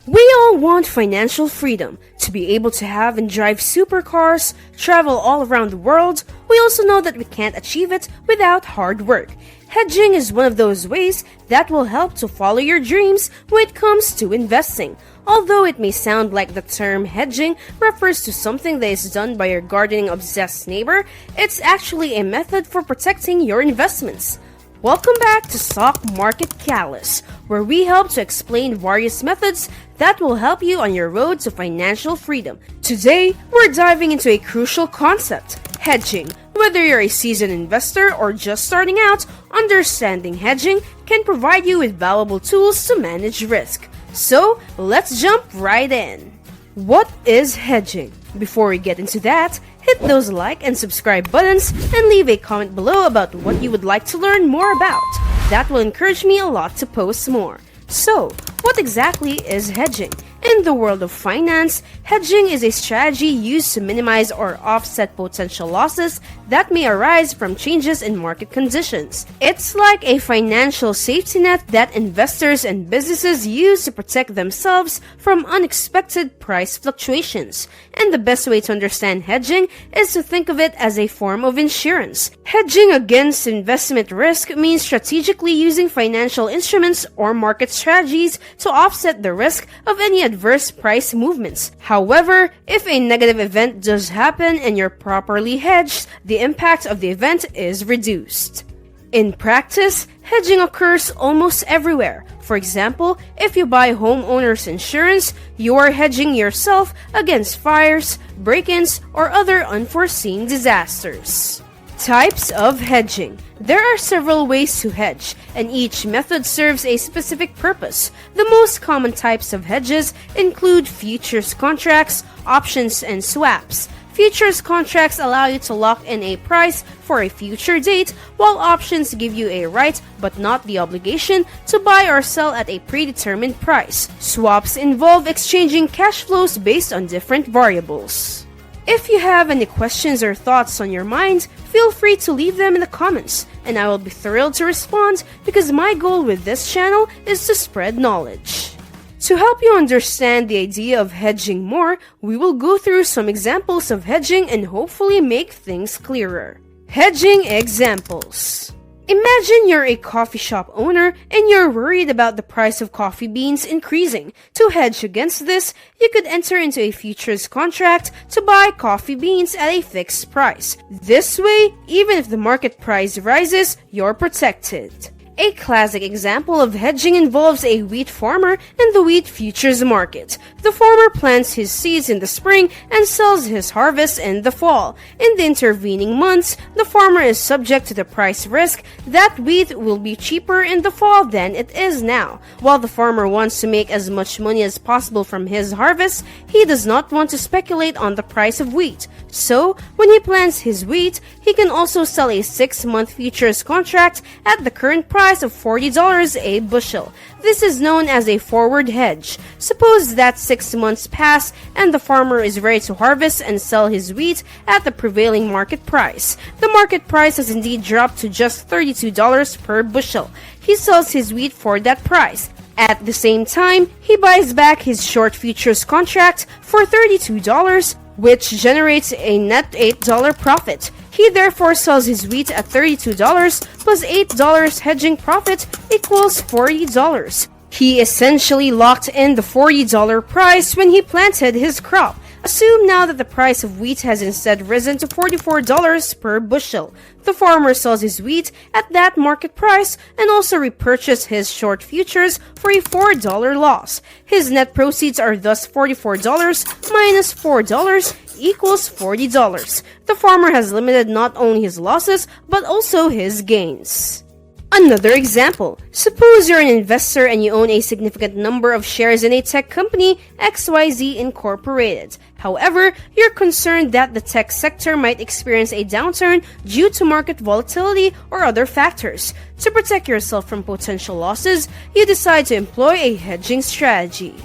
We all want financial freedom, to be able to have and drive supercars, travel all around the world. We also know that we can't achieve it without hard work. Hedging is one of those ways that will help to follow your dreams when it comes to investing. Although it may sound like the term hedging refers to something that is done by your gardening-obsessed neighbor, it's actually a method for protecting your investments. Welcome back to Stock Market Catalyst, where we help to explain various methods that will help you on your road to financial freedom. Today, we're diving into a crucial concept, hedging. Whether you're a seasoned investor or just starting out, understanding hedging can provide you with valuable tools to manage risk. So, let's jump right in. What is hedging? Before we get into that, hit those like and subscribe buttons and leave a comment below about what you would like to learn more about. That will encourage me a lot to post more. So, what exactly is hedging? In the world of finance, hedging is a strategy used to minimize or offset potential losses that may arise from changes in market conditions. It's like a financial safety net that investors and businesses use to protect themselves from unexpected price fluctuations. And the best way to understand hedging is to think of it as a form of insurance. Hedging against investment risk means strategically using financial instruments or market strategies to offset the risk of any adverse price movements. However, if a negative event does happen and you're properly hedged, the impact of the event is reduced. In practice, hedging occurs almost everywhere. For example, if you buy homeowners insurance, you are hedging yourself against fires, break-ins, or other unforeseen disasters. Types of hedging. There are several ways to hedge, and each method serves a specific purpose. The most common types of hedges include futures contracts, options, and swaps. Futures contracts allow you to lock in a price for a future date, while options give you a right but not the obligation to buy or sell at a predetermined price. Swaps involve exchanging cash flows based on different variables. If you have any questions or thoughts on your mind, feel free to leave them in the comments, and I will be thrilled to respond because my goal with this channel is to spread knowledge. To help you understand the idea of hedging more, we will go through some examples of hedging and hopefully make things clearer. Hedging examples. Imagine you're a coffee shop owner and you're worried about the price of coffee beans increasing. To hedge against this, you could enter into a futures contract to buy coffee beans at a fixed price. This way, even if the market price rises, you're protected. A classic example of hedging involves a wheat farmer in the wheat futures market. The farmer plants his seeds in the spring and sells his harvest in the fall. In the intervening months, the farmer is subject to the price risk that wheat will be cheaper in the fall than it is now. While the farmer wants to make as much money as possible from his harvest, he does not want to speculate on the price of wheat. So, when he plants his wheat, he can also sell a 6-month futures contract at the current price of $40 a bushel. This is known as a forward hedge. Suppose that 6 months pass and the farmer is ready to harvest and sell his wheat at the prevailing market price. The market price has indeed dropped to just $32 per bushel. He sells his wheat for that price. At the same time, he buys back his short futures contract for $32, which generates a net $8 profit. He therefore sells his wheat at $32 plus $8 hedging profit equals $40. He essentially locked in the $40 price when he planted his crop. Assume now that the price of wheat has instead risen to $44 per bushel. The farmer sells his wheat at that market price and also repurchases his short futures for a $4 loss. His net proceeds are thus $44 minus $4 equals $40. The farmer has limited not only his losses but also his gains. Another example. Suppose you're an investor and you own a significant number of shares in a tech company, XYZ Incorporated. However, you're concerned that the tech sector might experience a downturn due to market volatility or other factors. To protect yourself from potential losses, you decide to employ a hedging strategy.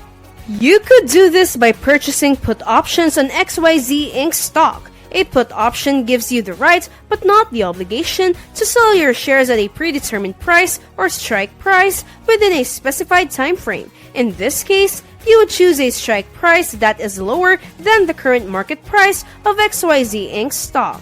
You could do this by purchasing put options on XYZ Inc. stock. A put option gives you the right, but not the obligation, to sell your shares at a predetermined price or strike price within a specified time frame. In this case, you would choose a strike price that is lower than the current market price of XYZ Inc. stock.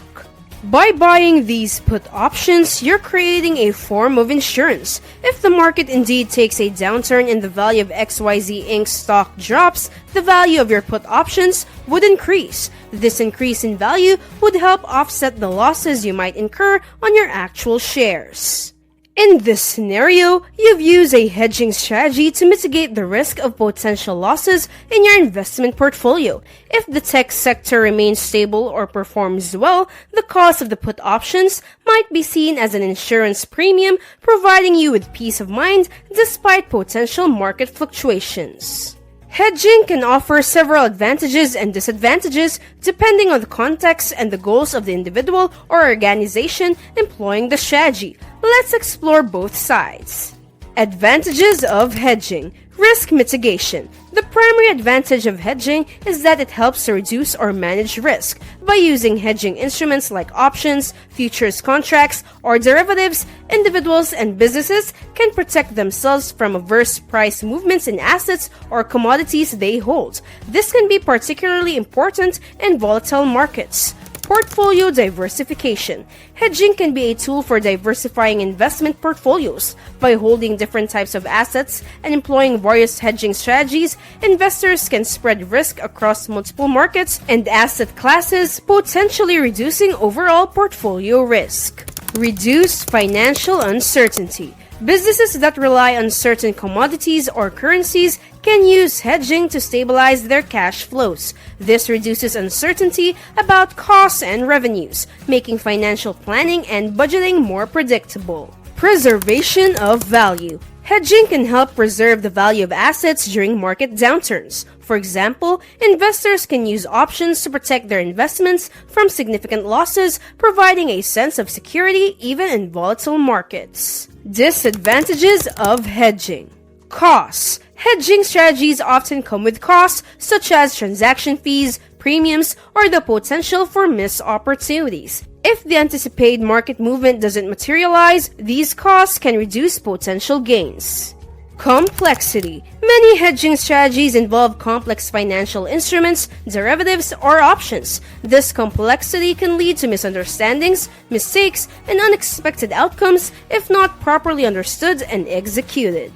By buying these put options, you're creating a form of insurance. If the market indeed takes a downturn and the value of XYZ Inc. stock drops, the value of your put options would increase. This increase in value would help offset the losses you might incur on your actual shares. In this scenario, you've used a hedging strategy to mitigate the risk of potential losses in your investment portfolio. If the tech sector remains stable or performs well, the cost of the put options might be seen as an insurance premium, providing you with peace of mind despite potential market fluctuations. Hedging can offer several advantages and disadvantages depending on the context and the goals of the individual or organization employing the strategy. Let's explore both sides. Advantages of hedging. Risk mitigation. The primary advantage of hedging is that it helps to reduce or manage risk. By using hedging instruments like options, futures contracts, or derivatives, individuals and businesses can protect themselves from adverse price movements in assets or commodities they hold. This can be particularly important in volatile markets. Portfolio diversification. Hedging can be a tool for diversifying investment portfolios. By holding different types of assets and employing various hedging strategies, investors can spread risk across multiple markets and asset classes, potentially reducing overall portfolio risk. Reduce financial uncertainty. Businesses that rely on certain commodities or currencies can use hedging to stabilize their cash flows. This reduces uncertainty about costs and revenues, making financial planning and budgeting more predictable. Preservation of value. Hedging can help preserve the value of assets during market downturns. For example, investors can use options to protect their investments from significant losses, providing a sense of security even in volatile markets. Disadvantages of hedging. Costs. Hedging strategies often come with costs such as transaction fees, premiums, or the potential for missed opportunities. If the anticipated market movement doesn't materialize, these costs can reduce potential gains. Complexity. Many hedging strategies involve complex financial instruments, derivatives, or options. This complexity can lead to misunderstandings, mistakes, and unexpected outcomes if not properly understood and executed.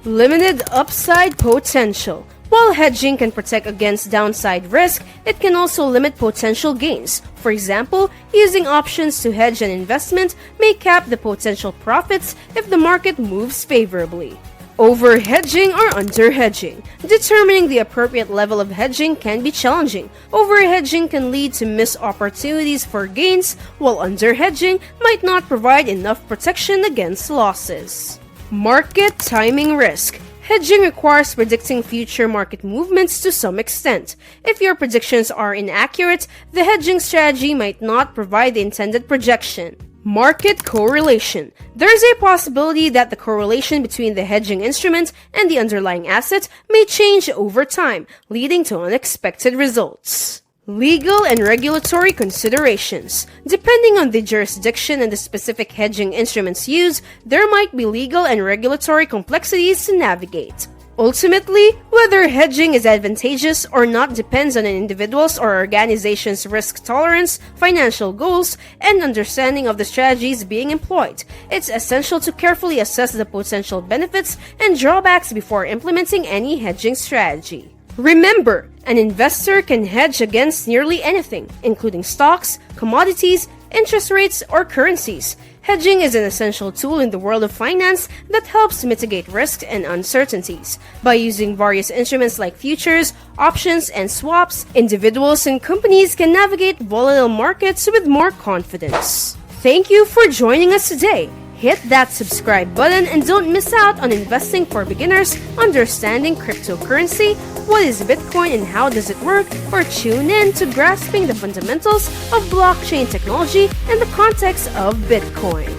Limited upside potential. While hedging can protect against downside risk, it can also limit potential gains. For example, using options to hedge an investment may cap the potential profits if the market moves favorably. Over-hedging or under-hedging. Determining the appropriate level of hedging can be challenging. Over-hedging can lead to missed opportunities for gains, while under-hedging might not provide enough protection against losses. Market timing risk. Hedging requires predicting future market movements to some extent. If your predictions are inaccurate, the hedging strategy might not provide the intended projection. Market correlation. There is a possibility that the correlation between the hedging instrument and the underlying asset may change over time, leading to unexpected results. Legal and regulatory considerations. Depending on the jurisdiction and the specific hedging instruments used, there might be legal and regulatory complexities to navigate. Ultimately, whether hedging is advantageous or not depends on an individual's or organization's risk tolerance, financial goals, and understanding of the strategies being employed. It's essential to carefully assess the potential benefits and drawbacks before implementing any hedging strategy. Remember, an investor can hedge against nearly anything, including stocks, commodities, interest rates, or currencies. Hedging is an essential tool in the world of finance that helps mitigate risks and uncertainties. By using various instruments like futures, options, and swaps, individuals and companies can navigate volatile markets with more confidence. Thank you for joining us today. Hit that subscribe button and don't miss out on Investing for Beginners, Understanding Cryptocurrency, What is Bitcoin and How Does It Work, or tune in to Grasping the Fundamentals of Blockchain Technology in the Context of Bitcoin.